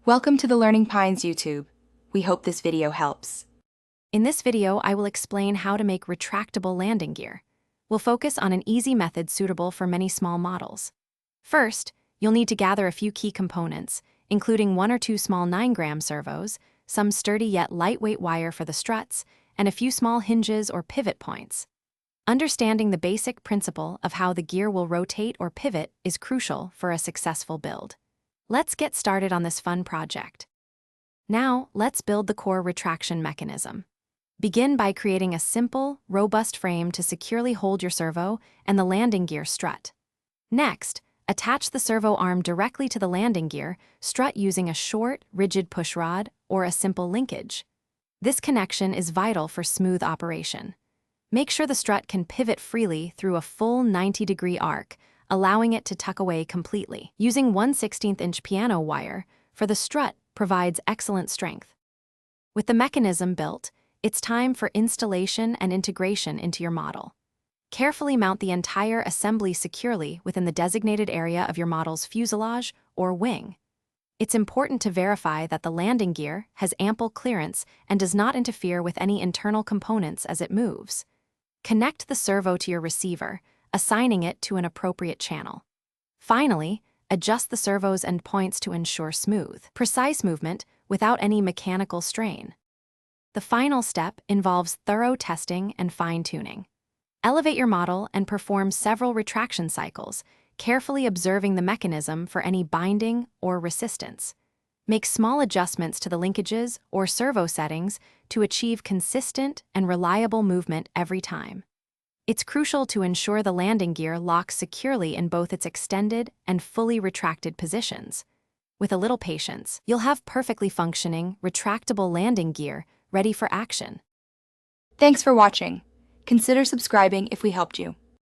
Welcome to the Learning Pines YouTube. We hope this video helps. In this video, I will explain how to make retractable landing gear. We'll focus on an easy method suitable for many small models. First, you'll need to gather a few key components, including 1 or 2 small 9-gram servos, some sturdy yet lightweight wire for the struts, and a few small hinges or pivot points. Understanding the basic principle of how the gear will rotate or pivot is crucial for a successful build. Let's get started on this fun project. Now, let's build the core retraction mechanism. Begin by creating a simple, robust frame to securely hold your servo and the landing gear strut. Next, attach the servo arm directly to the landing gear strut using a short, rigid pushrod or a simple linkage. This connection is vital for smooth operation. Make sure the strut can pivot freely through a full 90-degree arc, allowing it to tuck away completely. Using 1/16" piano wire for the strut provides excellent strength. With the mechanism built, it's time for installation and integration into your model. Carefully mount the entire assembly securely within the designated area of your model's fuselage or wing. It's important to verify that the landing gear has ample clearance and does not interfere with any internal components as it moves. Connect the servo to your receiver, assigning it to an appropriate channel. Finally, adjust the servo's endpoints to ensure smooth, precise movement without any mechanical strain. The final step involves thorough testing and fine-tuning. Elevate your model and perform several retraction cycles, carefully observing the mechanism for any binding or resistance. Make small adjustments to the linkages or servo settings to achieve consistent and reliable movement every time. It's crucial to ensure the landing gear locks securely in both its extended and fully retracted positions. With a little patience, you'll have perfectly functioning, retractable landing gear ready for action. Thanks for watching. Consider subscribing if we helped you.